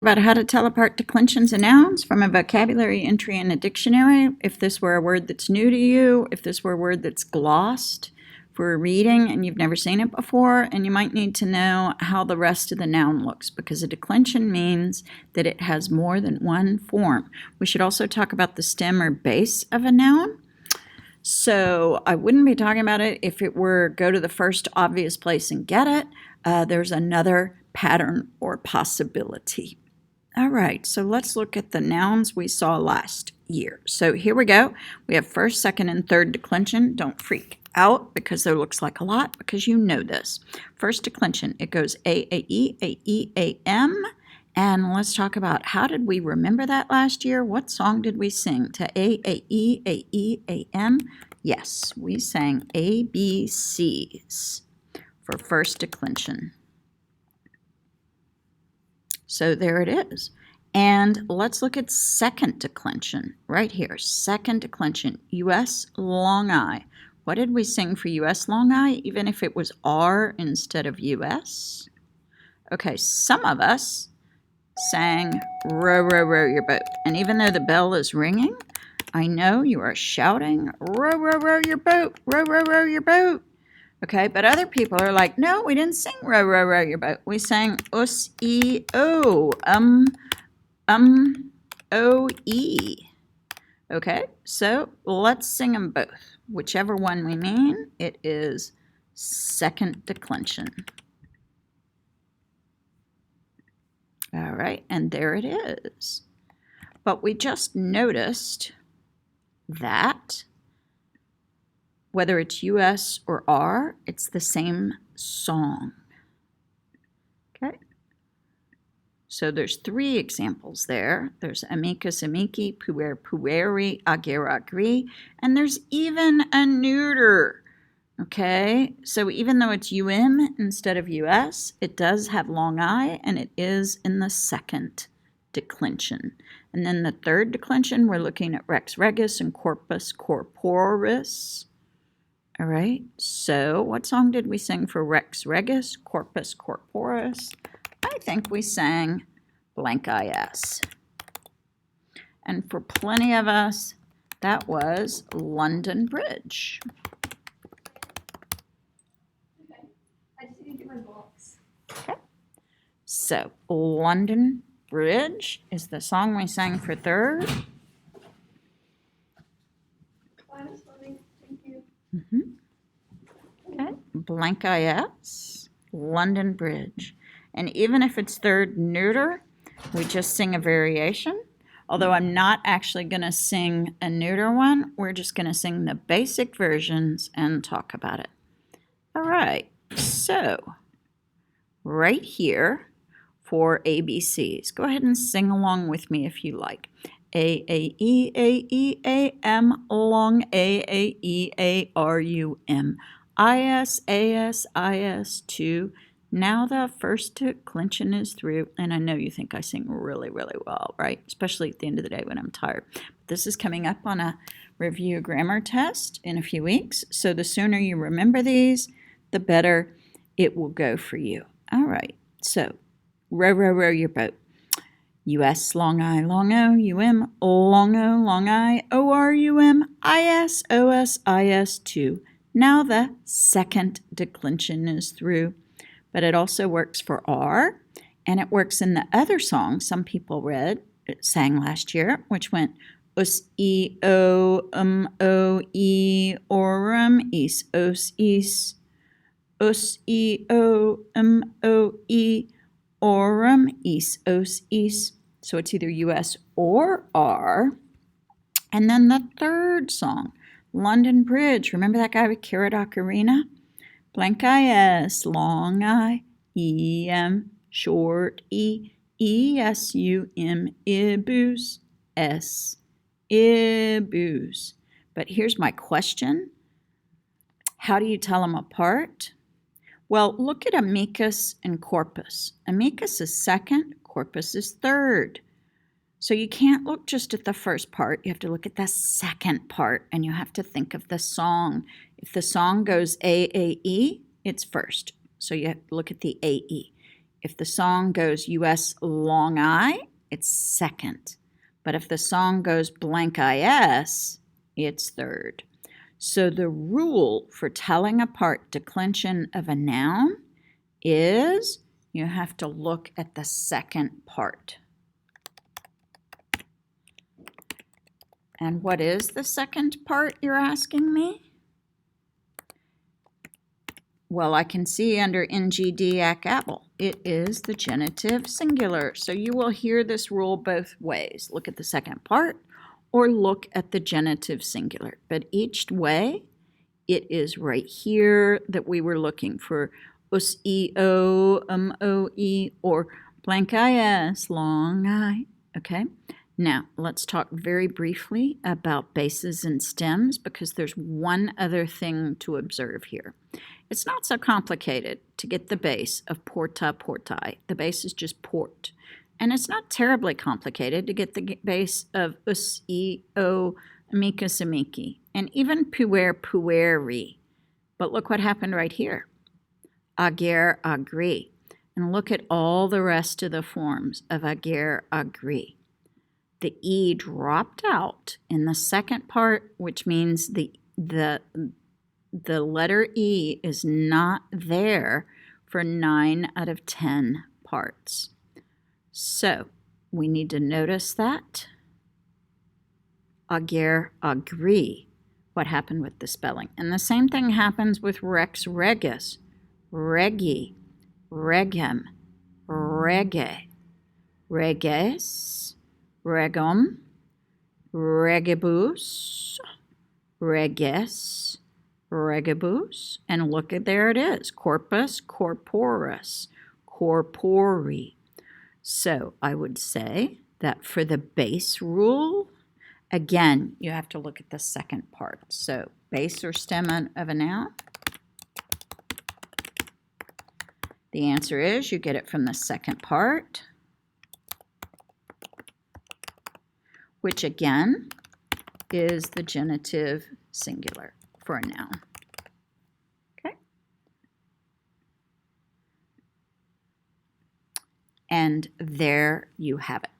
About how to tell apart declensions and nouns from a vocabulary entry in a dictionary. If this were a word that's new to you, if this were a word that's glossed for reading and you've never seen it before, and you might need to know how the rest of the noun looks, because a declension means that it has more than one form. We should also talk about the stem or base of a noun. So I wouldn't be talking about it if it were go to the first obvious place and get it. There's another pattern or possibility. All right, so let's look at the nouns we saw last year. So here we go. We have first, second, and third declension. Don't freak out because there looks like a lot, because you know this. First declension, it goes A-A-E, A-E, A-M. And let's talk about how did we remember that last year? What song did we sing to A-A-E, A-E, A-M? Yes, we sang ABCs for first declension. So there it is. And let's look at second declension right here. Second declension, U.S. long I. What did we sing for U.S. long I, even if it was R instead of U.S.? Okay, some of us sang row, row, row your boat. And even though the bell is ringing, I know you are shouting row, row, row your boat, row, row, row your boat. Okay, but other people are like, no, we didn't sing row, row, row your boat. We sang us-e-o, o-e. Okay, so let's sing them both. Whichever one we mean, it is second declension. All right, and there it is. But we just noticed that whether it's US or R, it's the same song. Okay. So there's three examples there. There's amicus, amici, puer, pueri, ager, agri, and there's even a neuter. Okay, so even though it's UM instead of US, it does have long I, and it is in the second declension. And then the third declension, we're looking at rex regis and corpus corporis. All right, so what song did we sing for rex regis, corpus corporis? I think we sang blank is. And for plenty of us, that was London Bridge. Okay. So London Bridge is the song we sang for third. Okay, blank is, London Bridge. And even if it's third neuter, we just sing a variation. Although I'm not actually going to sing a neuter one, we're just going to sing the basic versions and talk about it. All right, so right here for ABCs, go ahead and sing along with me if you like. A-A-E, A-E, A-M, long A-A-E, A-R-U-M. I-S, A-S, I-S, 2. Now the first declension is through, and I know you think I sing really, really well, right? Especially at the end of the day when I'm tired. This is coming up on a review grammar test in a few weeks, so the sooner you remember these, the better it will go for you. All right, so row, row, row your boat. U.S. long I, long O, U-M, long O, long I, O-R-U-M, I-S, O-S, I-S, 2. Now the second declension is through, but it also works for R, and it works in the other song some people sang last year, which went us-e-o, o-e, orum, is, os, is, us-e-o, o-e, orum, is, os, is. So it's either US or R. And then the third song, London Bridge. Remember that guy with Carrot Ocarina? Blank I-S, long I, E-M, short E, E-S-U-M, ibus, S, ibus. But here's my question. How do you tell them apart? Well, look at amicus and corpus. Amicus is second, corpus is third. So you can't look just at the first part. You have to look at the second part, and you have to think of the song. If the song goes A-A-E, it's first. So you have to look at the A-E. If the song goes US long I, it's second. But if the song goes blank IS, it's third. So the rule for telling apart declension of a noun is you have to look at the second part. And what is the second part, you're asking me? Well, I can see under NG, decl, apple. It is the genitive singular. So you will hear this rule both ways. Look at the second part or look at the genitive singular. But each way, it is right here that we were looking for us, e, o, o, e, or blank is, long I, okay? Now, let's talk very briefly about bases and stems because there's one other thing to observe here. It's not so complicated to get the base of porta, portai. The base is just port. And it's not terribly complicated to get the base of us, e, o, amicus, amici, and even puer, pueri. But look what happened right here. Ager, agree. And look at all the rest of the forms of ager, agree. The E dropped out in the second part, which means the letter E is not there for 9 out of 10 parts. So we need to notice that. Ager, agree. What happened with the spelling? And the same thing happens with rex, regis, regi, regem, rege, reges, regum, regibus, reges, regibus, and look at there it is, corpus, corporus, corpori. So I would say that for the base rule, again, you have to look at the second part. So base or stem of a noun. The answer is you get it from the second part, which again is the genitive singular for a noun. Okay? And there you have it.